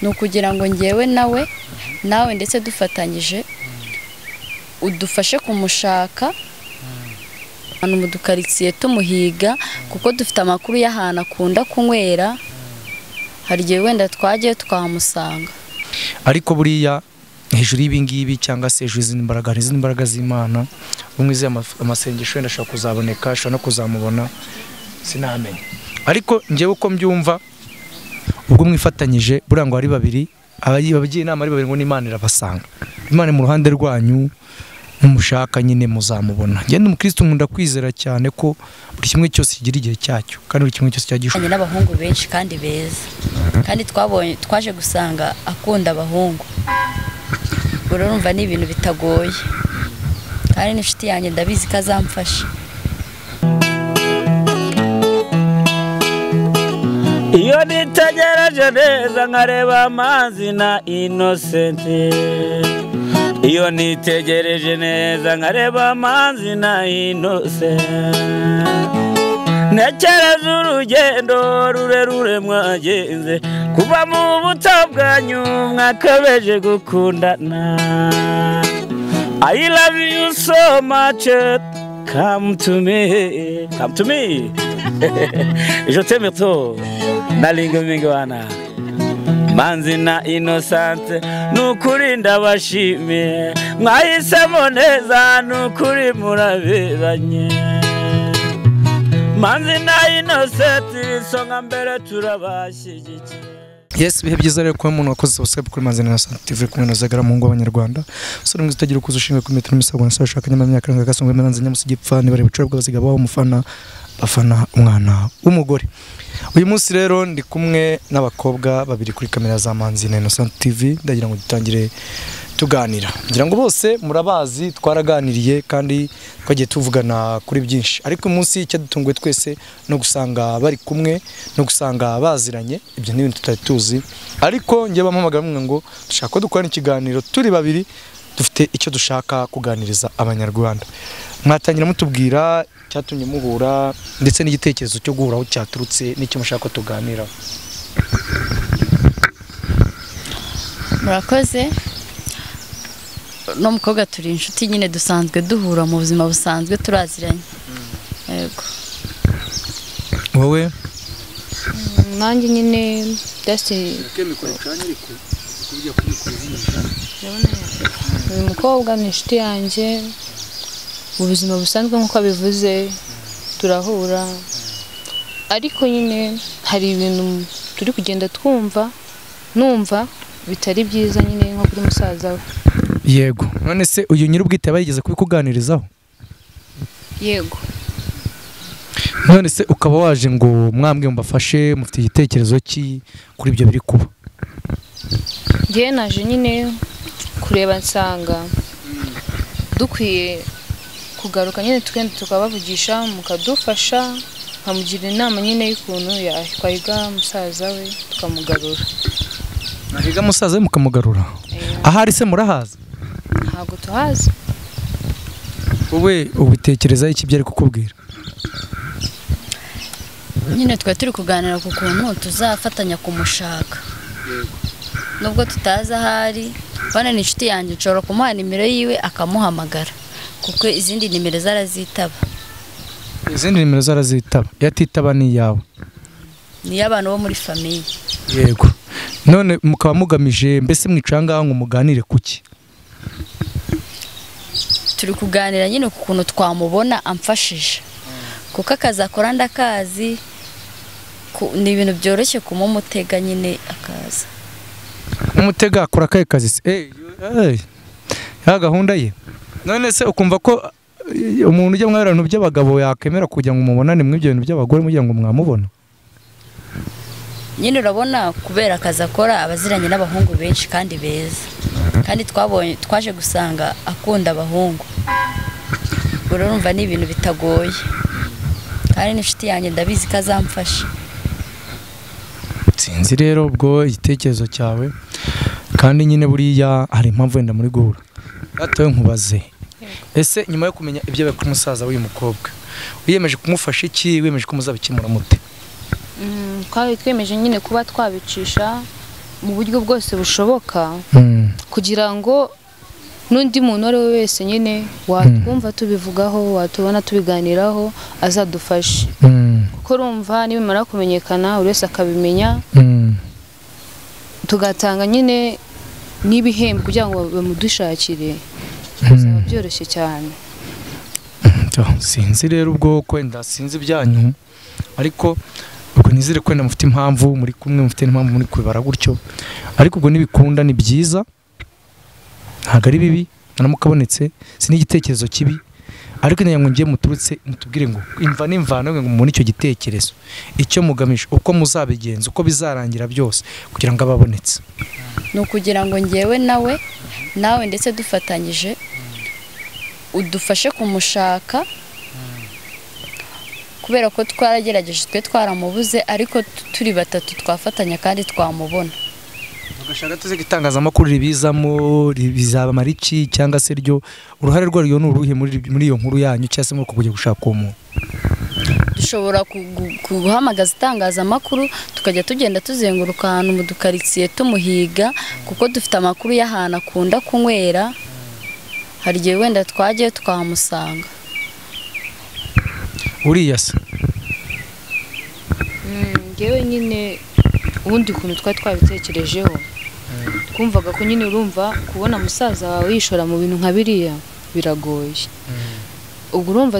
nukugira ngo ngewe nawe ndetse dufatanyije udufashe kumushaka hano mu dukaritsiye tumuhiga kuko dufite amakuru y'ahantu akunda kunywera hari igihe wenda twagiye twamusanga ariko buriya hejuru y'ibingibi cyangwa se hejuru y'izindi mbaraga z'Imana umwize amasengesho wenda ashaka kuzaboneka ashaka no kuzamubona sinamenye ariko ngewe uko mbyumva ubwo mwifatanyije buriya ngo ari babiri abagiye inama ari babiri ngo n'Imana irabasanga Imana mu ruhande rwanyu mumushaka nyine muzamubona ngende umukristo nkunda kwizera cyane ko buri kimwe cyose kigira igihe cyacyo kandi buri kimwe cyose cyagishoboye n'abahungu benshi kandi beza kandi twaje gusanga akunda abahungu urumva ni ibintu bitagoye kandi n'inshuti yanjye ndabizi ko azamfasha iyo nitegereje neza nkareba amazi na Innocent iyo nitegereje neza nkareba amazi na Innocent ntekereza urugendo rurerure mwagenze kuva mu buto bwanyu mwakabeje gukundana I love you so much come to me je t'aime trop nalingo mingi wana Manzi na Innocent nukuri ndabashimiye mwahisemo neza nukuri muraberanye Manzi na Innocent songa mbere turabashyigikiye Yes bihe byiza rero ko umuntu wakoze subscribe kuri Manzi na Innocent TV kumwe na Zagara mu ngo abanyarwanda sore mwiza utagira ukuza ushinzwe ku metero misagwa nashaka nyama myaka ranga gasongwe Manzi nyamusugipfa nibare bucura bw'abaziga baho umufana bafana umwana w'umugore uyu munsi rero ndi kumwe n'abakobwa babiri kuri kamera za Manzi na Innocent TV ndagira ngo dutangire tuganira ngira ngo bose murabazi twaraganiriye kandi twagiye tuvugana kuri byinshi ariko umunsi cyadutunguye twese no gusanga bari kumwe no gusanga baziranye ibyo n'ibintu tutari tuzi ariko ngiye bampamagara ngo dushaka ko dukora ikiganiro turi babiri dufite icyo dushaka kuganiriza abanyarwanda mwatangira mutubwira cyatumye muhura ndetse n'igitekerezo cyo guhura aho cyaturutse n'icyo mushaka tuganira murakoze no mukobwa turi inshuti nyine dusanzwe duhura mu buzima busanzwe turaziranye yego wowe nanjye nyine dasi uyu mukobwa ni inshuti yanjye ubuzima busanzwe nk'uko abivuze turahura ariko nyine hari ibintu turi kugenda numva bitari byiza nyine nko kuri musaza we yego none se uyu nyir'ubwite bayigeze kubikuganirizaho yego none se ukaba waje ngo mwambwe mbafashe mufite igitekerezo ki kuri ibyo biri kuba ngiye naje nyine kureba nsanga dukwiye kugaruka nyine twende tukabavugisha mukadufasha nkamugira inama nyine y'ukuntu yakwayiga musaza we tukamugarura nahiga musaza we mukamugarura ahari se murahaza ntabwo tuhazi wowe ubitekereza iki byari kukubwira nyine twa turi kuganira ku kuntu tuzafatanya kumushaka nubwo tutaza ahari bana ni inshuti yanjye nshobora kumuha nimero yiwe akamuhamagara kuko izindi nimero zarazitaba yatitaba ni yawe ni y'abantu bo muri famiye yego none mukaba mugamije mbese mwicanga ngo muganire kuki turi kuganira nyine ku kuntu twamubona amfashije kuko akazi akora ndakazi ni ibintu byoroshye kumumutega nyine akaza umutega akora akahe kazi se ya gahunda ye none se ukumva ko umuntu ujya mwara ibintu by'abagabo yakemera kugira ngo umubonane mw'ibyo bintu by'abagore mugira ngo mwamubona nyine urabona kubera akazi akora abaziranye n'abahungu benshi kandi beza kandi twaje gusanga akunda abahungu urumva ni ibintu bitagoye kandi n'inshuti yanjye ndabizi ko azamfasha sinzi rero ubwo igitekerezo cyawe kandi nyine buriya hari impamvu wenda muri guhura gatoye nkubaze ese nyuma yo kumenya ibyo bakora umusaza w'uyu mukobwa wiyemeje kumufasha iki wiyemeje ko muzabikemura mute twari twemeje nyine kuba twabicisha mu buryo bwose bushoboka kugira ngo n'undi muntu ari we wese nyine watwumva tubivugaho watubona tubiganiraho azadufashe kuko urumva nibimara kumenyekana buri wese akabimenya tugatanga nyine n'ibihembo kugira ngo bamudushakire bizaba byoroshye cyane. Sinzi rero ubwo kwenda sinzi ibyanyu ariko ubwo nizere kwenda mufite impamvu muri kumwe mufite n'impamvu muri kubara gutyo ariko ubwo nibikunda ni byiza ntago ari bibi naramukabonetse sinigitekerezo kibi ariko nyango ngiye muturutse mutubwire ngo imva n'imvano ngo muri icyo gitekerezo icyo mugamisha uko muzabigenza uko bizarangira byose kugira ngo ababonetse ni ukugira ngo ngewe nawe ndetse dufatanyije udufashe kumushaka kubera ko twaragerageje twe twaramubuze ariko turi batatu twafatanya kandi twamubona. Ugashaka tuze gitangazamakuru ribizamo bizaba mariki cyangwa se ryo uruhare rwaryo ni uruhe muri iyo nkuru yanyu cyangwa se muri kujya gushaka umuntu? Dushobora guhamagaza itangazamakuru tukajya tugenda tuzenguruka ahantu mu dukaritsiye tumuhiga kuko dufite amakuru y'ahantu akunda kunywera hari igihe wenda twagiye tukahamusanga. Uriya se ngewe nyine ubundi kuntu twabitekerejeho twumvaga ko nyine urumva kubona musaza wawe yishora mu bintu nka biriya biragoye. Ubwo urumva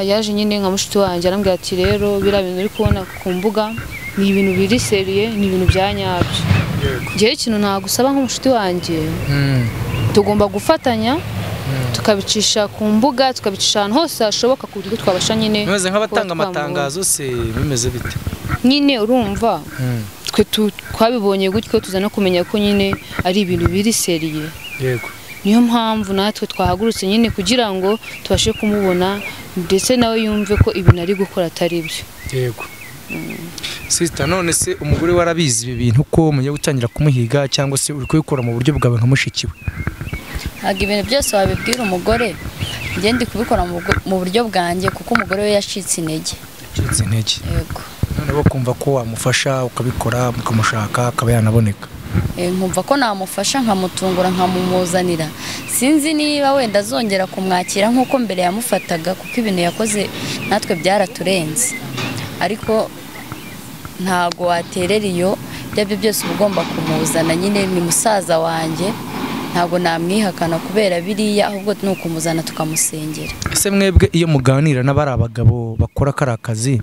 yaje nyine nka mushiti wanjye arambwira ati rero biriya bintu uri kubona ku mbuga ni ibintu biri seriye ni ibintu bya nyabyo. Ngewe ikintu nagusaba nk'umushiti wanjye tugomba gufatanya tukabicisha ku mbuga tukabicisha ahantu hose hashoboka ku buryo twabasha nyine bimeze nk'abatanga amatangazo se bimeze bite nyine urumva twe twabibonye gutyo tuzana kumenya ko nyine ari ibintu biri seriye. Yego niyo mpamvu natwe twahagurutse nyine kugira ngo tubashe kumubona ndetse nawe yumve ko ibintu ari gukora atari byo. Yego sister none se umugore warabizi ibi bintu ko mugiye gutangira kumuhiga cyangwa se uri kubikora mu buryo bwawe nka mushikiwe? Ntabwo ibintu byose wabibwira umugore njye ndi kubikora mu buryo bwanjye kuko umugore we yacitse intege. Yego none bo kumva ko wamufasha ukabikora mukamushaka akaba yanaboneka. Nkumva ko namufasha nkamutungura nkamumuzanira sinzi niba wenda azongera kumwakira nk'uko mbere yamufataga kuko ibintu yakoze natwe byaraturenze ariko ntago waterera iyo byabyo byose ugomba kumuzana nyine ni musaza wanjye ntago namwihakana kubera biriya ahubwo nuko muzana tukamusengera. Ese mwebwe iyo muganira n'abari abagabo bakora karakazi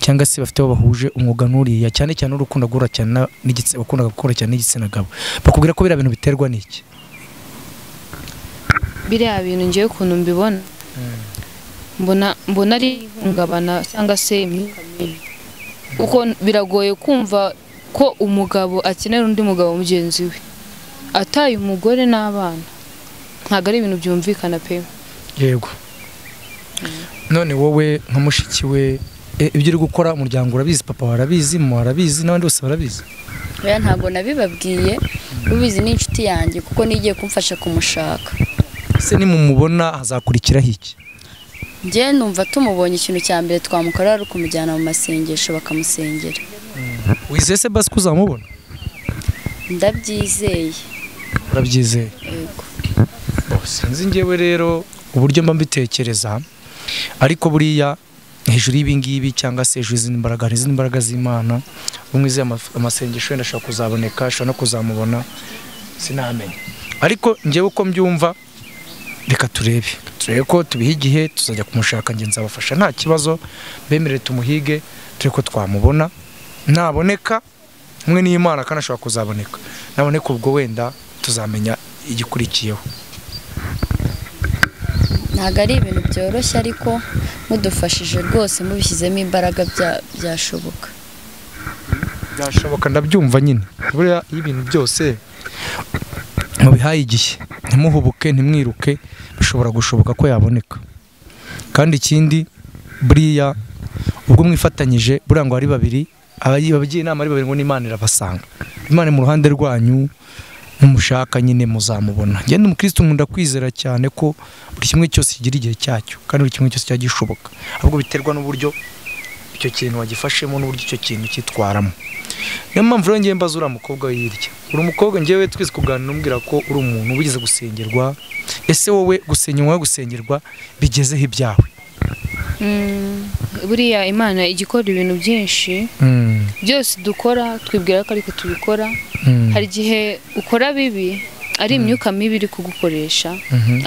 cyangwa se bafite bahuje umwuga nuriya cyane cyane urukundo gura cyane n'igitsina bakunda gukora cyane n'igitsina gabo bakubwira ko biriya bintu biterwa n'iki? Biriya bintu ngiye ukuntu mbibona mbona ari ihungabana cyangwa se imyuka mibi kuko biragoye kumva ko umugabo akenera undi mugabo mugenzi we ataye umugore n'abana ntabwo ari ibintu byumvikana pe. Yego none wowe nka mushiki we ibyo uri gukora umuryango urabizi papa warabizi mama warabizi n'abandi bose barabizi? Oya ntabwo nabibabwiye ubizi n'inshuti yanjye kuko nigiye kumfasha kumushaka. Se nimumubona hazakurikiraho iki? Njye numva tumubonye ikintu cya mbere twamukorera ari kumujyana mu masengesho bakamusengera. Wizeye se basi kuzamubona? Ndabyizeye. Urabyizeye? Yego. Sinzi ngewe rero uburyo mba mbitekereza ariko buriya hejuru y'ibingibi cyangwa se hejuru y'izindi mbaraga z'Imana umwize amasengesho wenda ashaka kuzaboneka ashaka no kuzamubona sinamenye ariko ngewe uko mbyumva reka turebe ko tubihe igihe tuzajya kumushaka nge nzabafasha nta kibazo bemerere tumuhige turi ko twamubona naboneka umwe n'Imana kandi ashaka kuzaboneka naboneka ubwo wenda tuzamenya igikurikiyeho. Ntabwo ari ibintu byoroshye ariko mudufashije rwose mubishyizemo imbaraga byashoboka. Byashoboka ndabyumva nyine buriya ibintu byose mubihaye igihe ntimuhubuke ntimwiruke bishobora gushoboka ko yaboneka kandi ikindi buriya ubwo mwifatanyije buriya ngo ari babiri abagiye inama ari babiri ngo n'Imana irabasanga Imana mu ruhande rwanyu mumushaka nyine muzamubona. Ngende umukristo nkunda kwizera cyane ko buri kimwe cyose kigira igihe cyacyo kandi buri kimwe cyose cyagishoboka ahubwo biterwa n'uburyo icyo kintu wagifashemo n'uburyo icyo kintu cyitwaramo. niyo mpamvu rero ngiye mbaza uriya mukobwa hirya uri umukobwa ngewe twese kuganira umbwira ko uri umuntu wigeze gusengerwa ese wowe gusengerwa bigezeho ibyawe buriya Imana igikora ibintu byinshi byose dukora twibwira ko ariko tubikora hari igihe ukora bibi ari imyuka mibi iri kugukoresha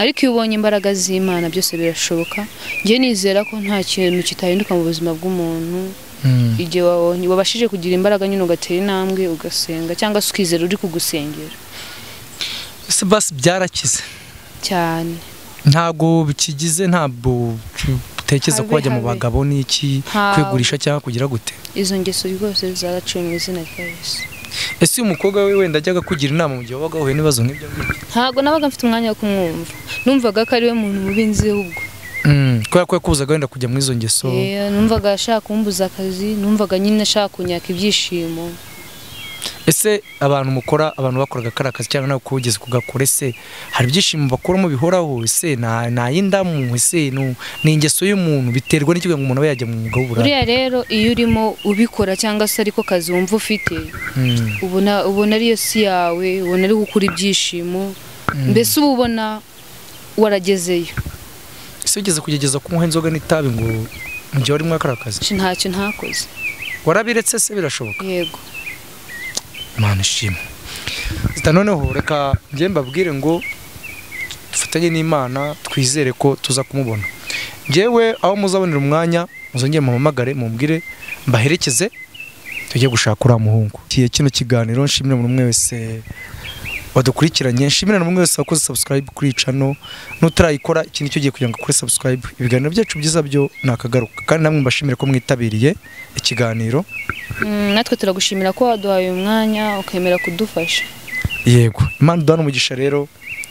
ariko iyo ubonye imbaraga z'Imana byose birashoboka ngiye nizera ko nta kintu kitahinduka mu buzima bw'umuntu igihe wabashije kugira imbaraga nyine ugatera intambwe ugasenga cyangwa se ukizera uri kugusengera ese basi byarakize cyane ntago bikigize ntabwo utekereza ko wajya mu bagabo n'iki kwigurisha cyangwa kugira gute izo ngeso rwose zaraciwe mu izina rya Yesu ese uyu mukobwa we wenda ajyaga kugira inama mu gihe wabaga wahuye n'ibibazo nk'ibyo ntabwo nabaga mfite umwanya wo kumwumva numvaga ko ari we muntu mubi nzi ahubwo kubera ko yakubuzaga wenda kujya muri izo ngeso numvaga ashaka kumbuza akazi numvaga nyine ashaka kunyaka ibyishimo ese abantu bakoraga kari akazi cyangwa nawe kugeze kugakora ese hari ibyishimo bakuramo bihoraho ese nta y'indamu ese ni ingeso y'umuntu biterwa n'ikigo ngo umuntu aba yajya mu mwuga w'uburaya buriya rero iyo urimo ubikora cyangwa se ariko kazi wumva ufite ubona ariyo si yawe ubona ari gukura ibyishimo mbese uba ubona waragezeyo ese ugeze kugegeza kunywa inzoga n'itabi ngo mu gihe wari muri kari akazi ntacyo ntakoze warabiretse se birashoboka yego Imana ishimwe noneho reka njye mbabwire ngo dufatanye n'Imana twizere ko tuza kumubona njyewe aho muzabonera umwanya muzongere muhamagare mumbwire mbaherekeze tujye gushaka uriya muhungu kino kiganiro nshimira umuntu umwe wese wadukurikiranye nshimira n'umwe wese wakoze subscribe kuri channel nutarayikora ikintu cyo giye kugira ngo kuri subscribe ibiganiro byacu byiza byo nakagaruka kandi namwe mbashimire ko mwitabiriye ikiganiro natwe turagushimira ko waduhaye umwanya ukemera kudufasha yego Imana duhana umugisha rero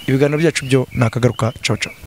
ibiganiro byacu byo nakagaruka ciao ciao